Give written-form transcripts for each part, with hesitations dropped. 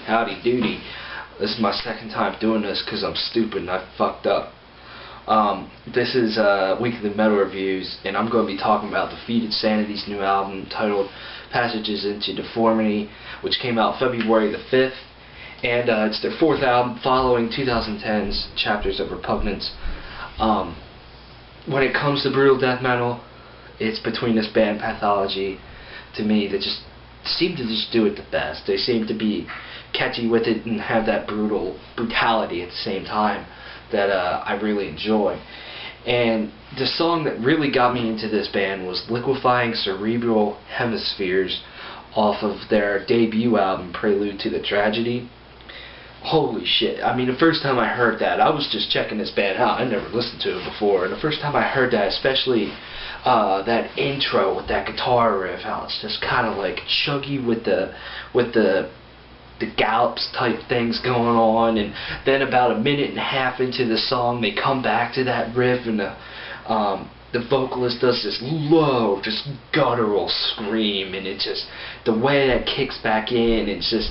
Howdy doody. This is my second time doing this because I'm stupid and I fucked up. This is Weekly Metal Reviews, and I'm going to be talking about Defeated Sanity's new album titled Passages into Deformity, which came out February the 5th, and it's their fourth album following 2010's Chapters of Repugnance. When it comes to brutal death metal, it's between this band Pathology, to me, that just seem to just do it the best. They seem to be catchy with it and have that brutality at the same time that I really enjoy. And the song that really got me into this band was Liquefying Cerebral Hemispheres off of their debut album Prelude to the Tragedy. Holy shit. I mean, the first time I heard that, I was just checking this band out. I never listened to it before. And the first time I heard that, especially that intro with that guitar riff, how it's just kind of like chuggy with the gallops type things going on, and then about a minute and a half into the song they come back to that riff, and the vocalist does this low, just guttural scream, and it just, the way that kicks back in, it's just,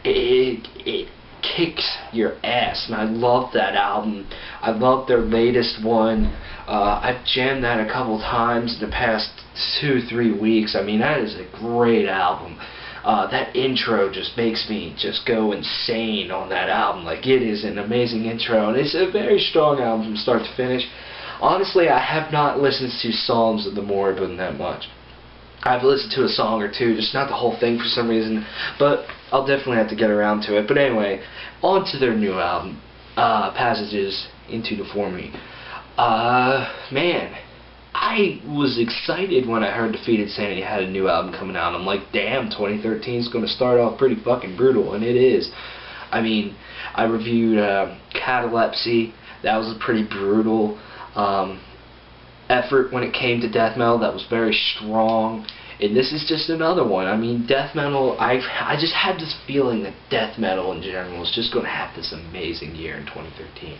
it kicks your ass, and I love that album. I love their latest one. I've jammed that a couple times in the past 2-3 weeks. I mean, that is a great album. That intro just makes me just go insane on that album. Like, it is an amazing intro, and it's a very strong album from start to finish. Honestly, I have not listened to Psalms of the Moribund that much. I've listened to a song or two, just not the whole thing for some reason, but I'll definitely have to get around to it. But anyway, on to their new album, Passages into Deformity. Man, I was excited when I heard Defeated Sanity had a new album coming out. I'm like, damn, 2013 is going to start off pretty fucking brutal, and it is. I mean, I reviewed Catalepsy. That was a pretty brutal effort when it came to death metal. That was very strong, and this is just another one. I mean, death metal, I just had this feeling that death metal in general is just going to have this amazing year in 2013,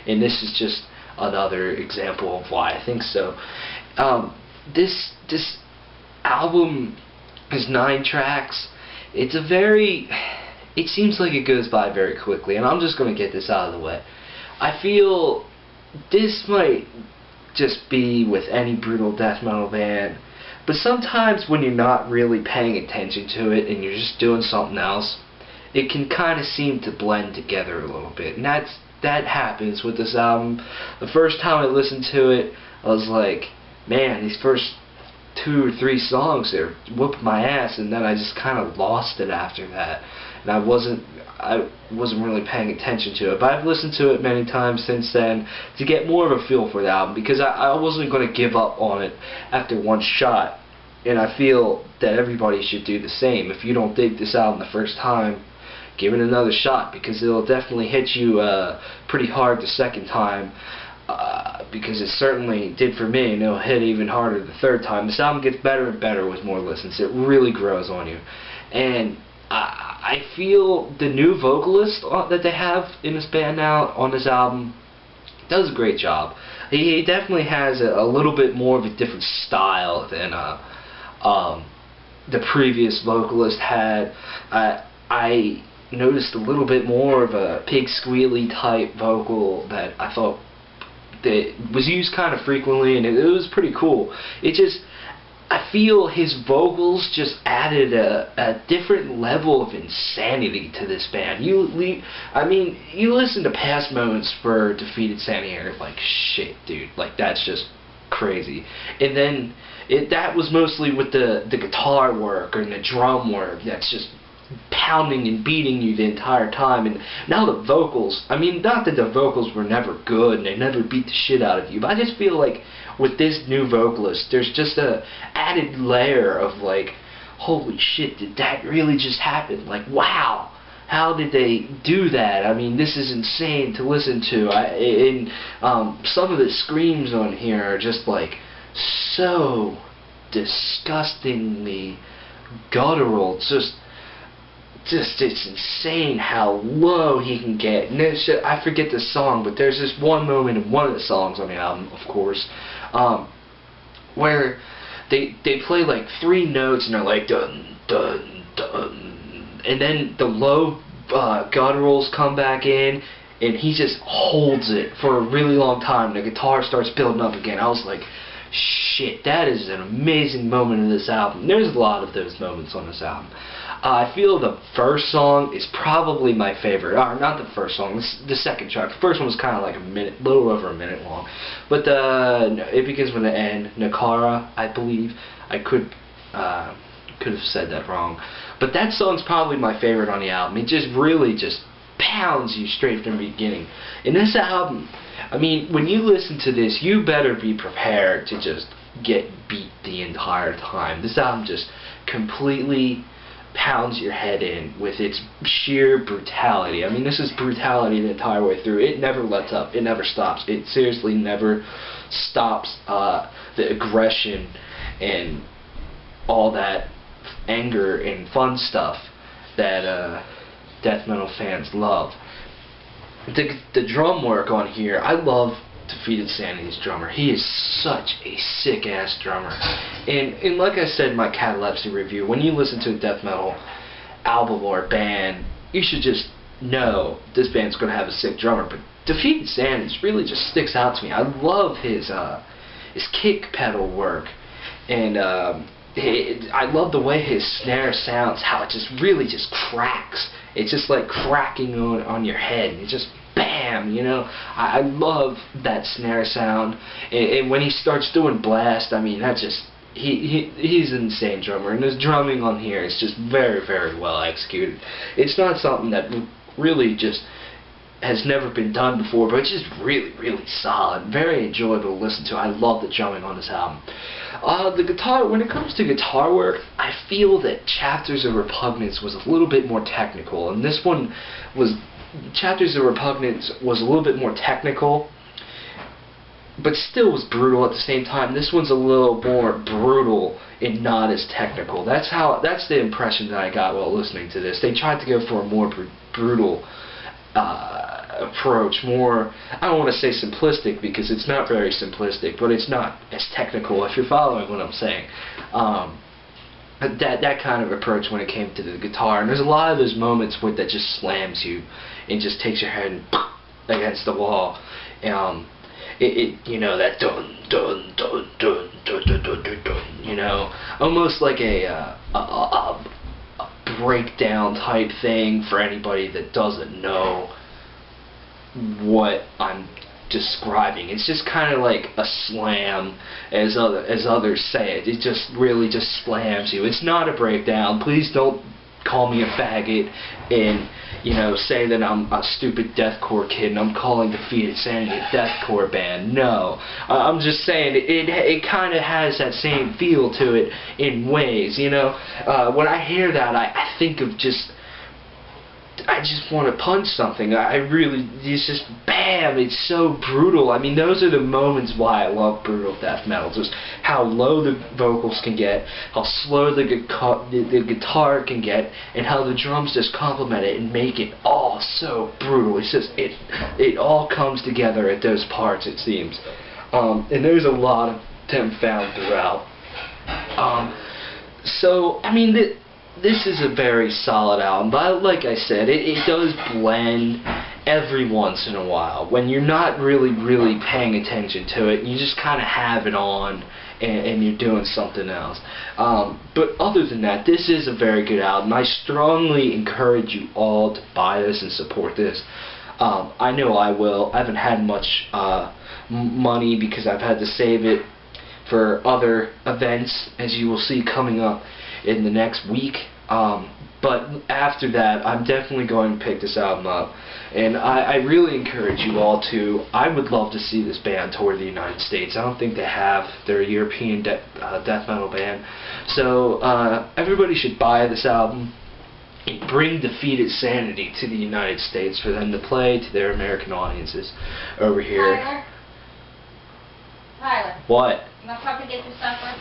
and this is just another example of why I think so. This album is 9 tracks. It's a very, it seems like it goes by very quickly, and I'm just going to get this out of the way. I feel this might just be with any brutal death metal band, but sometimes when you're not really paying attention to it and you're just doing something else, it can kind of seem to blend together a little bit, and that happens with this album. The first time I listened to it, I was like, man, these first 2 or 3 songs, they're whooping my ass, and then I just kind of lost it after that, and I wasn't really paying attention to it. But I've listened to it many times since then to get more of a feel for the album, because I wasn't going to give up on it after one shot, and I feel that everybody should do the same. If you don't dig this album the first time, give it another shot, because it'll definitely hit you pretty hard the second time, because it certainly did for me, and it'll hit even harder the third time. This album gets better and better with more listens. It really grows on you, and I feel the new vocalist that they have in this band now on this album does a great job. He definitely has a little bit more of a different style than the previous vocalist had. I noticed a little bit more of a pig squealy type vocal that I thought that was used kind of frequently, and it was pretty cool. It just, I feel his vocals just added a different level of insanity to this band. I mean, you listen to past moments for Defeated Sanity and you're like, shit, dude, like, that's just crazy. And then that was mostly with the guitar work and the drum work that's just pounding and beating you the entire time. And now the vocals, I mean, not that the vocals were never good and they never beat the shit out of you, but I just feel like with this new vocalist, there's just a added layer of like, holy shit, did that really just happen? Like, wow, how did they do that? I mean, this is insane to listen to. Some of the screams on here are just like so disgustingly guttural. It's insane how low he can get. And I forget the song, but there's this one moment in one of the songs on the album, of course, where they play like 3 notes and they're like dun dun dun, and then the low gutturals come back in, and he just holds it for a really long time. The guitar starts building up again. I was like, shit, that is an amazing moment in this album. There's a lot of those moments on this album. I feel the first song is probably my favorite. Not the first song, the second track. The first one was kind of like a little over a minute long. But It Begins With an End, Nakara, I believe. I could have said that wrong. But that song's probably my favorite on the album. It just really just pounds you straight from the beginning. In this album, I mean, when you listen to this, you better be prepared to just get beat the entire time. This album just completely pounds your head in with its sheer brutality. I mean, this is brutality the entire way through. It never lets up. It never stops. It seriously never stops the aggression and all that anger and fun stuff that death metal fans love. The drum work on here, I love Defeated Sanity's drummer. He is such a sick-ass drummer. And like I said in my Catalepsy review, when you listen to a death metal album or band, you should just know this band's going to have a sick drummer. But Defeated Sanity really just sticks out to me. I love his kick pedal work. And I love the way his snare sounds, how it just really just cracks. It's just like cracking on your head. It just bam, you know. I love that snare sound. And when he starts doing blast, I mean, that's just he's an insane drummer. And his drumming on here is just very, very well executed. It's not something that really just has never been done before, but it's just really, really solid. Very enjoyable to listen to. I love the drumming on this album. The guitar, when it comes to guitar work, I feel that Chapters of Repugnance was a little bit more technical, and this one was, Chapters of Repugnance was a little bit more technical, but still was brutal at the same time. This one's a little more brutal and not as technical. That's the impression that I got while listening to this. They tried to go for a more brutal approach, more, I don't want to say simplistic because it's not very simplistic, but it's not as technical, if you're following what I'm saying. That kind of approach when it came to the guitar, and there's a lot of those moments where that just slams you and just takes your head against the wall. You know, that dun dun dun dun dun dun dun dun dun, you know, almost like a breakdown type thing for anybody that doesn't know what I'm describing. It's just kind of like a slam, as others say it. It just really just slams you. It's not a breakdown. Please don't call me a faggot and, you know, say that I'm a stupid deathcore kid and I'm calling Defeated Sanity a deathcore band. No, I'm just saying it kind of has that same feel to it in ways, you know. When I hear that, I think of I just want to punch something. It's just bam, it's so brutal. I mean, those are the moments why I love brutal death metal. Just how low the vocals can get, how slow the guitar can get, and how the drums just complement it and make it all so brutal. It's just, it all comes together at those parts, it seems. And there's a lot of them found throughout. So, I mean, this is a very solid album, but like I said, it does blend every once in a while. When you're not really paying attention to it, you just kind of have it on and you're doing something else. But other than that, this is a very good album. I strongly encourage you all to buy this and support this. I know I will. I haven't had much money because I've had to save it for other events, as you will see coming up in the next week. But after that, I'm definitely going to pick this album up, and I really encourage you all to. I would love to see this band tour the United States. I don't think they have. They're a European death metal band, so everybody should buy this album and bring Defeated Sanity to the United States for them to play to their American audiences over here. Tyler. What? You want to come to get your supper?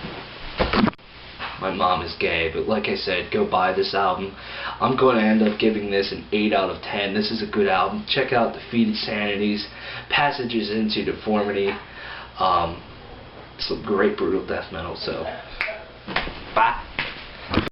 My mom is gay, but like I said, go buy this album. I'm going to end up giving this an 8 out of 10. This is a good album. Check out Defeated Sanity's Passages into Deformity. Some great brutal death metal, so